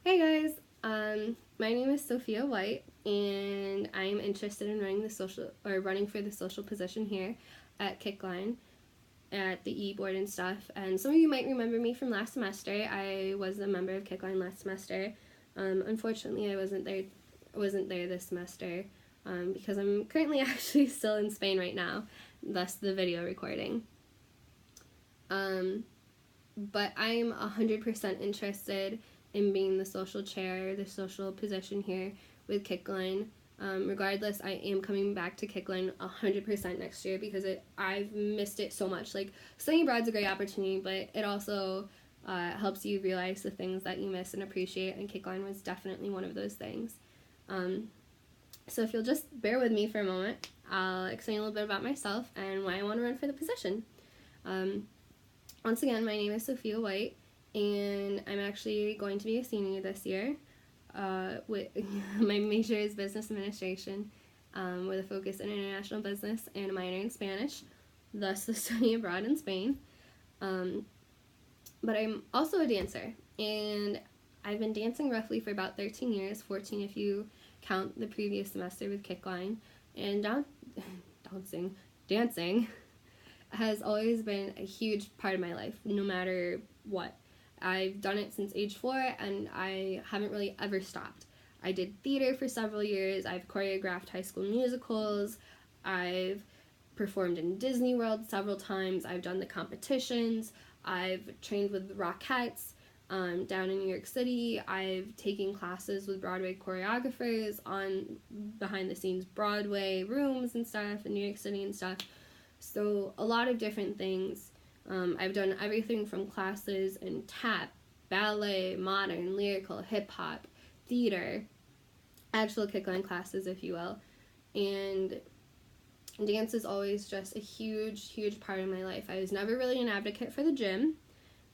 Hey guys, my name is Sophia White, and I'm interested in running for the social position here at Kickline at the e-board and stuff. And some of you might remember me from last semester. I was a member of Kickline last semester. Unfortunately, I wasn't there this semester because I'm currently actually still in Spain right now, thus the video recording. But I'm 100% interested in being the social chair, the social position here with Kickline. Regardless, I am coming back to Kickline 100% next year because I've missed it so much. Like, studying abroad's a great opportunity, but it also helps you realize the things that you miss and appreciate, and Kickline was definitely one of those things. So if you'll just bear with me for a moment, I'll explain a little bit about myself and why I want to run for the position. Once again, my name is Sophia White, and I'm actually going to be a senior this year. My major is business administration, with a focus in international business and a minor in Spanish, thus the study abroad in Spain. But I'm also a dancer, and I've been dancing roughly for about 13 years, 14 if you count the previous semester with Kickline, and dancing has always been a huge part of my life, no matter what. I've done it since age 4, and I haven't really ever stopped. I did theater for several years. I've choreographed high school musicals. I've performed in Disney World several times. I've done the competitions. I've trained with Rockettes down in New York City. I've taken classes with Broadway choreographers on behind-the-scenes Broadway rooms and stuff in New York City and stuff. So a lot of different things. I've done everything from classes in tap, ballet, modern, lyrical, hip-hop, theater, actual Kickline classes, if you will. And dance is always just a huge, huge part of my life. I was never really an advocate for the gym,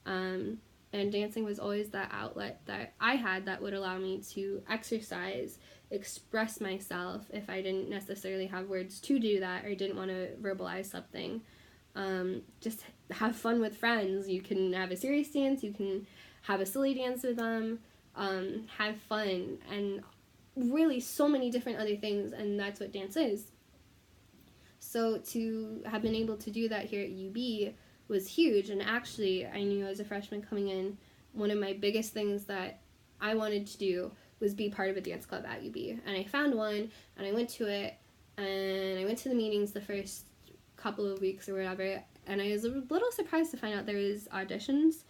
and dancing was always that outlet that I had that would allow me to exercise, express myself if I didn't necessarily have words to do that or didn't want to verbalize something. Just have fun with friends. You can have a serious dance, you can have a silly dance with them, have fun, and really so many different other things, and that's what dance is. So to have been able to do that here at UB was huge, and actually I knew as a freshman coming in, one of my biggest things that I wanted to do was be part of a dance club at UB, and I found one, and I went to it, and I went to the meetings the first couple of weeks or whatever, and I was a little surprised to find out there was auditions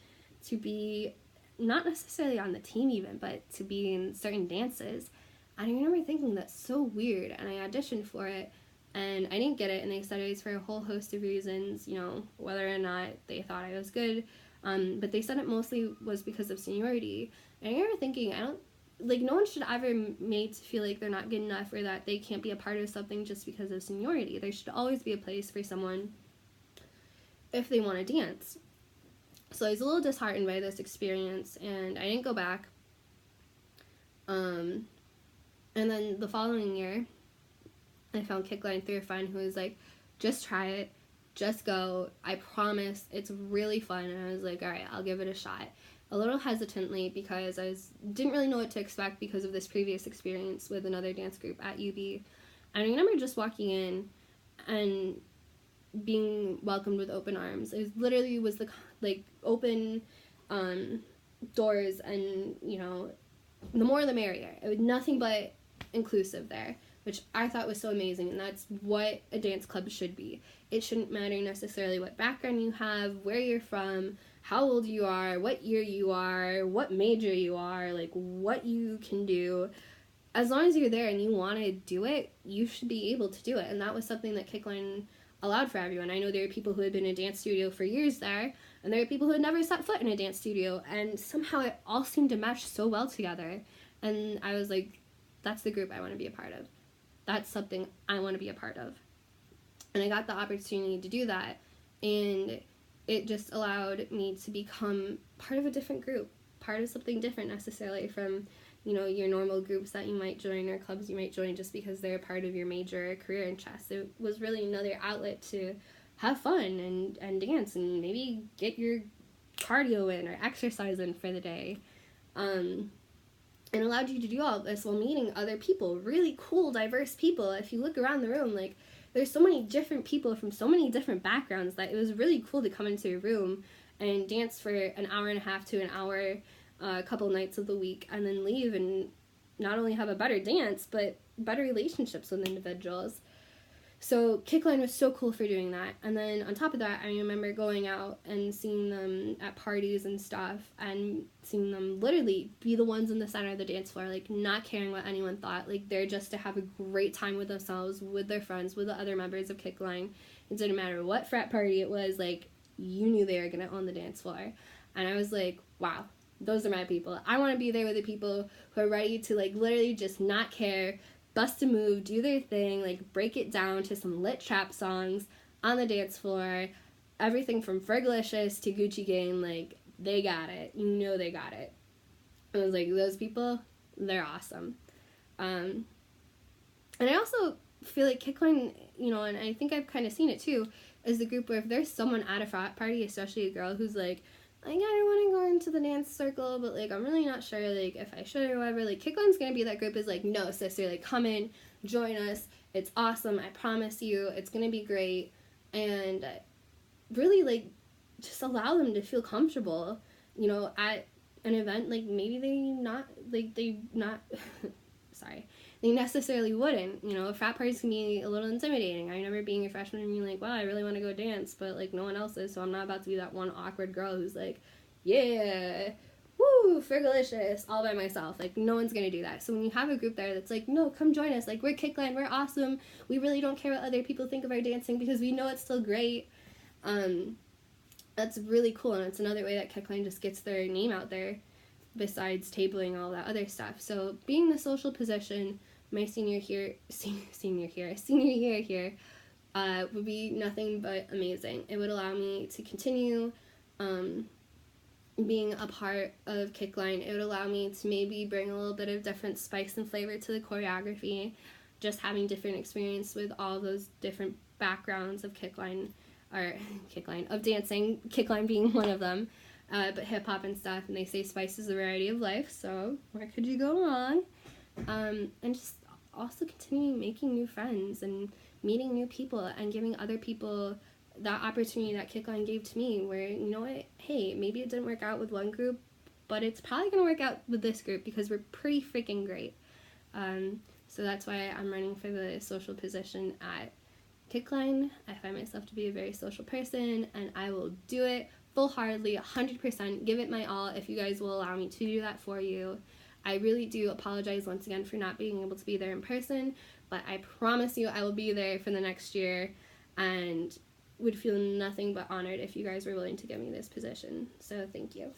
to be not necessarily on the team even, but to be in certain dances. And I remember thinking that's so weird, and I auditioned for it, and I didn't get it, and they said it was for a whole host of reasons, whether or not they thought I was good, but they said it mostly was because of seniority. And I remember thinking, no one should ever made to feel like they're not good enough or that they can't be a part of something just because of seniority. There should always be a place for someone if they want to dance. So I was a little disheartened by this experience, and I didn't go back. And then the following year, I found Kickline through a friend who was like, just try it, just go, I promise, it's really fun. And I was like, all right, I'll give it a shot. A little hesitantly because didn't really know what to expect because of this previous experience with another dance group at UB. And I remember just walking in and being welcomed with open arms. It literally was the open doors, and the more the merrier. It was nothing but inclusive there, which I thought was so amazing, and that's what a dance club should be. It shouldn't matter necessarily what background you have, where you're from, how old you are, what year you are, what major you are, what you can do. As long as you're there and you want to do it, you should be able to do it. And that was something that Kickline allowed for everyone. I know there are people who had been in a dance studio for years there, and there are people who had never set foot in a dance studio, and somehow it all seemed to mesh so well together. And I was like, that's the group I want to be a part of. That's something I want to be a part of. And I got the opportunity to do that, and it just allowed me to become part of a different group, part of something different necessarily from, your normal groups that you might join or clubs you might join just because they're a part of your major career interest. It was really another outlet to have fun and dance and maybe get your cardio in or exercise in for the day. and allowed you to do all of this while meeting other people, really cool, diverse people. If you look around the room, like, there's so many different people from so many different backgrounds that it was really cool to come into a room and dance for an hour and a half to an hour, a couple nights of the week, and then leave and not only have a better dance, but better relationships with individuals. So Kickline was so cool for doing that. And then on top of that, I remember going out and seeing them at parties and stuff, and seeing them literally be the ones in the center of the dance floor, like, not caring what anyone thought. Like, they're just to have a great time with themselves, with their friends, with the other members of Kickline. It didn't matter what frat party it was, like, you knew they were going to own the dance floor. And I was like, wow, those are my people. I want to be there with the people who are ready to, like, literally just not care, bust a move, do their thing, like, break it down to some lit trap songs on the dance floor. Everything from Fergalicious to Gucci Gang, like, they got it. You know they got it. I was like, those people, they're awesome. And I also feel like Kickline, you know, and I think I've kind of seen it too, is the group where if there's someone at a frat party, especially a girl who's like, I want to go into the dance circle, but, like, I'm really not sure, like, if I should or whatever. Like, Kickline's gonna be that group is like, no, sister, like, come in, join us. It's awesome. I promise you, it's gonna be great. And really, like, just allow them to feel comfortable, you know, at an event. Like, maybe sorry, they necessarily wouldn't, you know. Frat parties can be a little intimidating. I remember being a freshman and being like, wow, I really want to go dance, but, like, no one else is, so I'm not about to be that one awkward girl who's like, yeah, woo, Fergalicious, all by myself. Like, no one's gonna do that. So when you have a group there that's like, no, come join us, like, we're Kickline, we're awesome, we really don't care what other people think of our dancing because we know it's still great, that's really cool. And it's another way that Kickline just gets their name out there, besides tabling all that other stuff. So being the social position my senior year here would be nothing but amazing. It would allow me to continue being a part of Kickline. It would allow me to maybe bring a little bit of different spice and flavor to the choreography, just having different experience with all those different backgrounds of Kickline, of dancing, Kickline being one of them. But hip-hop and stuff, and they say spice is the variety of life, so where could you go wrong? And just also continuing making new friends and meeting new people and giving other people that opportunity that Kickline gave to me, where, you know what, hey, maybe it didn't work out with one group, but it's probably going to work out with this group because we're pretty freaking great. So that's why I'm running for the social position at Kickline. I find myself to be a very social person, and I will do it full-heartedly, 100%, give it my all if you guys will allow me to do that for you. I really do apologize once again for not being able to be there in person, but I promise you I will be there for the next year, and would feel nothing but honored if you guys were willing to give me this position. So thank you.